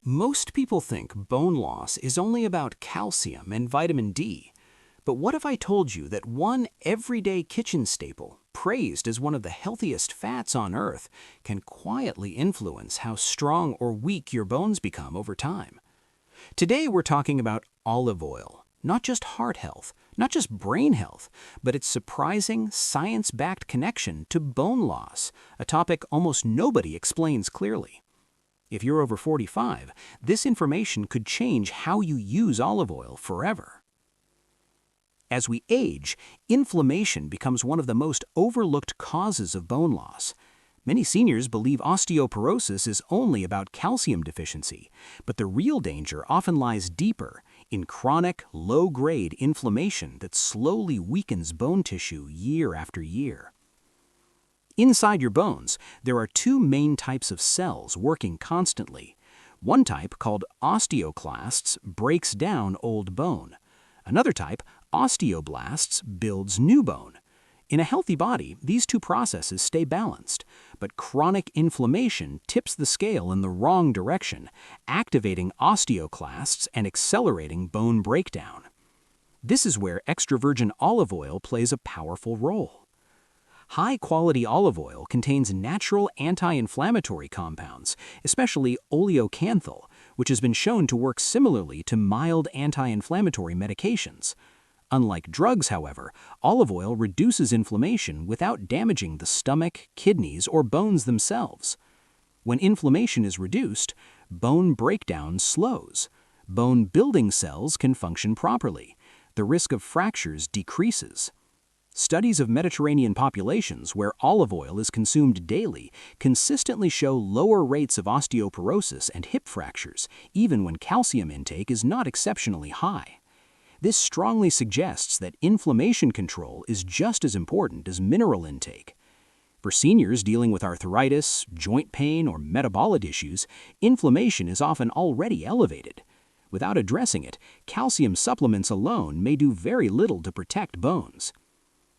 Most people think bone loss is only about calcium and vitamin D. But what if I told you that one everyday kitchen staple, praised as one of the healthiest fats on earth, can quietly influence how strong or weak your bones become over time? Today we're talking about olive oil, not just heart health, not just brain health, but its surprising, science-backed connection to bone loss, a topic almost nobody explains clearly. If you're over 45, this information could change how you use olive oil forever. As we age, inflammation becomes one of the most overlooked causes of bone loss. Many seniors believe osteoporosis is only about calcium deficiency, but the real danger often lies deeper, in chronic, low-grade inflammation that slowly weakens bone tissue year after year. Inside your bones, there are two main types of cells working constantly. One type, called osteoclasts, breaks down old bone. Another type, osteoblasts, builds new bone. In a healthy body, these two processes stay balanced, but chronic inflammation tips the scale in the wrong direction, activating osteoclasts and accelerating bone breakdown. This is where extra virgin olive oil plays a powerful role. High-quality olive oil contains natural anti-inflammatory compounds, especially oleocanthal, which has been shown to work similarly to mild anti-inflammatory medications. Unlike drugs, however, olive oil reduces inflammation without damaging the stomach, kidneys, or bones themselves. When inflammation is reduced, bone breakdown slows. Bone-building cells can function properly. The risk of fractures decreases. Studies of Mediterranean populations where olive oil is consumed daily consistently show lower rates of osteoporosis and hip fractures, even when calcium intake is not exceptionally high. This strongly suggests that inflammation control is just as important as mineral intake. For seniors dealing with arthritis, joint pain, or metabolic issues, inflammation is often already elevated. Without addressing it, calcium supplements alone may do very little to protect bones.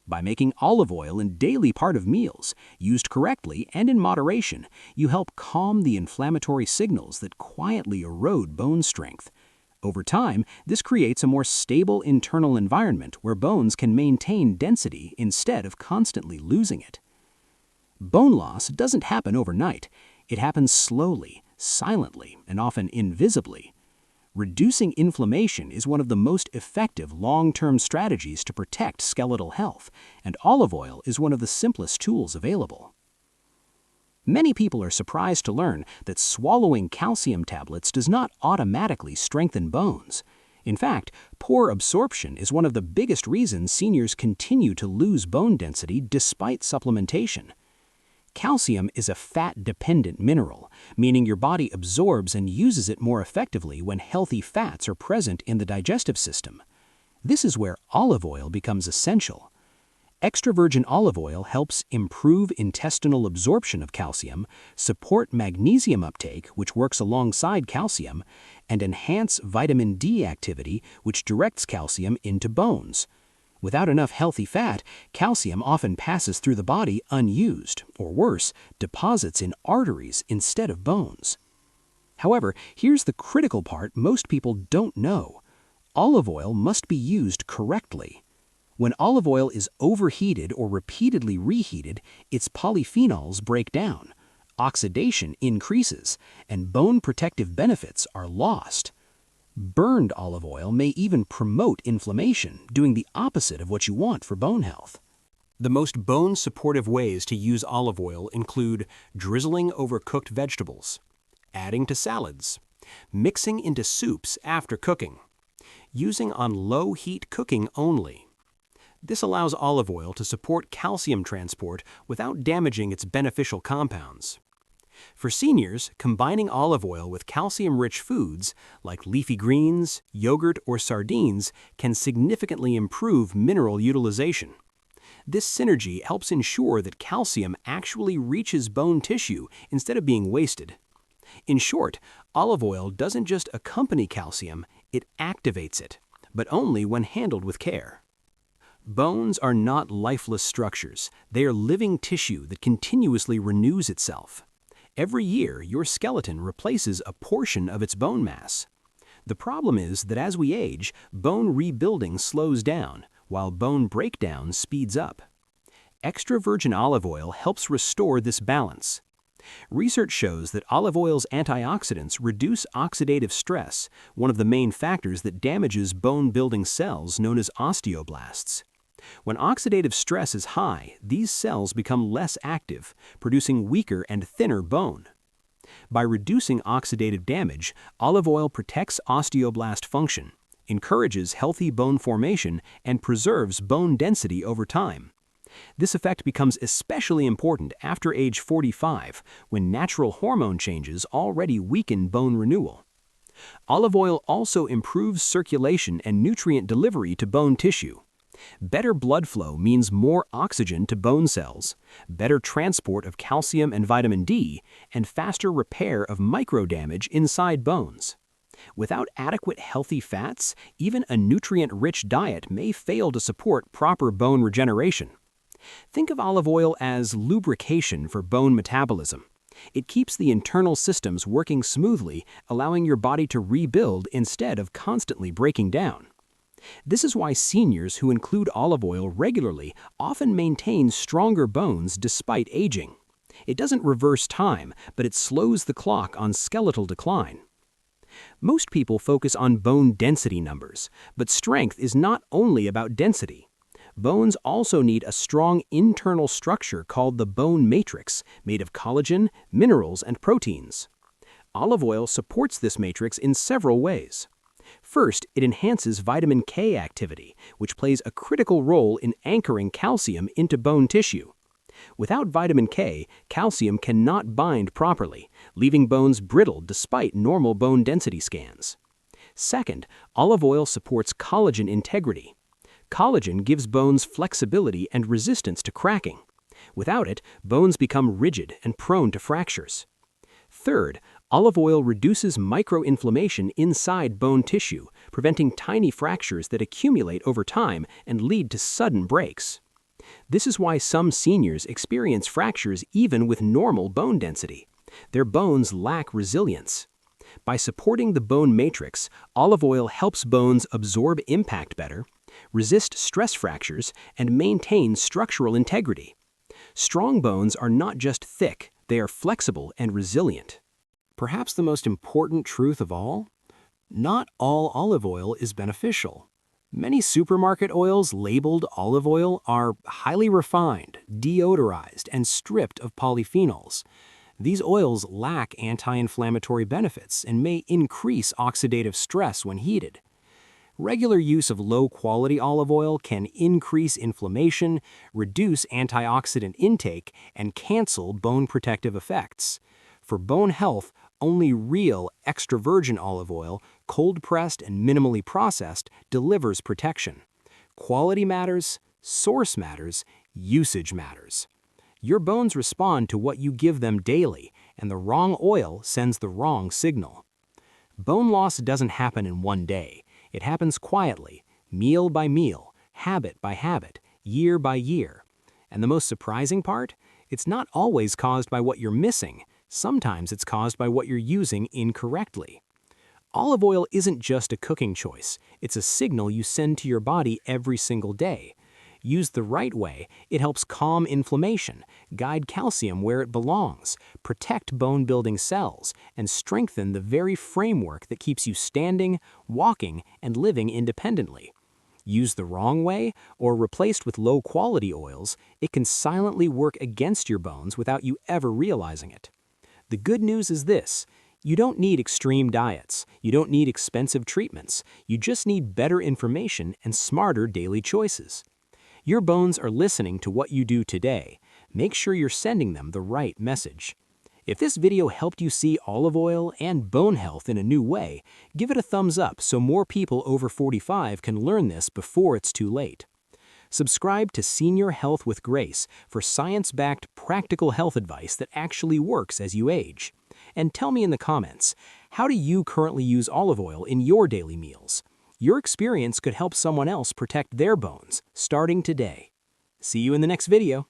By making olive oil a daily part of meals, used correctly and in moderation, you help calm the inflammatory signals that quietly erode bone strength. Over time, this creates a more stable internal environment where bones can maintain density instead of constantly losing it. Bone loss doesn't happen overnight. It happens slowly, silently, and often invisibly. Reducing inflammation is one of the most effective long-term strategies to protect skeletal health, and olive oil is one of the simplest tools available. Many people are surprised to learn that swallowing calcium tablets does not automatically strengthen bones. In fact, poor absorption is one of the biggest reasons seniors continue to lose bone density despite supplementation. Calcium is a fat-dependent mineral, meaning your body absorbs and uses it more effectively when healthy fats are present in the digestive system. This is where olive oil becomes essential. Extra virgin olive oil helps improve intestinal absorption of calcium, support magnesium uptake, which works alongside calcium, and enhance vitamin D activity, which directs calcium into bones. Without enough healthy fat, calcium often passes through the body unused, or worse, deposits in arteries instead of bones. However, here's the critical part most people don't know. Olive oil must be used correctly. When olive oil is overheated or repeatedly reheated, its polyphenols break down, oxidation increases, and bone protective benefits are lost. Burned olive oil may even promote inflammation, doing the opposite of what you want for bone health. The most bone-supportive ways to use olive oil include drizzling over cooked vegetables, adding to salads, mixing into soups after cooking, using on low-heat cooking only. This allows olive oil to support calcium transport without damaging its beneficial compounds. For seniors, combining olive oil with calcium-rich foods like leafy greens, yogurt, or sardines can significantly improve mineral utilization. This synergy helps ensure that calcium actually reaches bone tissue instead of being wasted. In short, olive oil doesn't just accompany calcium, it activates it, but only when handled with care. Bones are not lifeless structures. They are living tissue that continuously renews itself. Every year, your skeleton replaces a portion of its bone mass. The problem is that as we age, bone rebuilding slows down, while bone breakdown speeds up. Extra virgin olive oil helps restore this balance. Research shows that olive oil's antioxidants reduce oxidative stress, one of the main factors that damages bone-building cells known as osteoblasts. When oxidative stress is high, these cells become less active, producing weaker and thinner bone. By reducing oxidative damage, olive oil protects osteoblast function, encourages healthy bone formation, and preserves bone density over time. This effect becomes especially important after age 45, when natural hormone changes already weaken bone renewal. Olive oil also improves circulation and nutrient delivery to bone tissue. Better blood flow means more oxygen to bone cells, better transport of calcium and vitamin D, and faster repair of microdamage inside bones. Without adequate healthy fats, even a nutrient-rich diet may fail to support proper bone regeneration. Think of olive oil as lubrication for bone metabolism. It keeps the internal systems working smoothly, allowing your body to rebuild instead of constantly breaking down. This is why seniors who include olive oil regularly often maintain stronger bones despite aging. It doesn't reverse time, but it slows the clock on skeletal decline. Most people focus on bone density numbers, but strength is not only about density. Bones also need a strong internal structure called the bone matrix, made of collagen, minerals, and proteins. Olive oil supports this matrix in several ways. First, it enhances vitamin K activity, which plays a critical role in anchoring calcium into bone tissue. Without vitamin K, calcium cannot bind properly, leaving bones brittle despite normal bone density scans. Second, olive oil supports collagen integrity. Collagen gives bones flexibility and resistance to cracking. Without it, bones become rigid and prone to fractures. Third, olive oil reduces microinflammation inside bone tissue, preventing tiny fractures that accumulate over time and lead to sudden breaks. This is why some seniors experience fractures even with normal bone density. Their bones lack resilience. By supporting the bone matrix, olive oil helps bones absorb impact better, resist stress fractures, and maintain structural integrity. Strong bones are not just thick, they are flexible and resilient. Perhaps the most important truth of all? Not all olive oil is beneficial. Many supermarket oils labeled olive oil are highly refined, deodorized, and stripped of polyphenols. These oils lack anti-inflammatory benefits and may increase oxidative stress when heated. Regular use of low-quality olive oil can increase inflammation, reduce antioxidant intake, and cancel bone protective effects. For bone health, only real extra virgin olive oil, cold-pressed and minimally processed, delivers protection. Quality matters, source matters, usage matters. Your bones respond to what you give them daily, and the wrong oil sends the wrong signal. Bone loss doesn't happen in one day. It happens quietly, meal by meal, habit by habit, year by year. And the most surprising part? It's not always caused by what you're missing. Sometimes it's caused by what you're using incorrectly. Olive oil isn't just a cooking choice. It's a signal you send to your body every single day. Used the right way, it helps calm inflammation, guide calcium where it belongs, protect bone-building cells, and strengthen the very framework that keeps you standing, walking, and living independently. Used the wrong way, or replaced with low-quality oils, it can silently work against your bones without you ever realizing it. The good news is this: you don't need extreme diets, you don't need expensive treatments, you just need better information and smarter daily choices. Your bones are listening to what you do today. Make sure you're sending them the right message. If this video helped you see olive oil and bone health in a new way, give it a thumbs up so more people over 45 can learn this before it's too late. Subscribe to Senior Health with Grace for science-backed practical health advice that actually works as you age. And tell me in the comments, how do you currently use olive oil in your daily meals? Your experience could help someone else protect their bones, starting today. See you in the next video.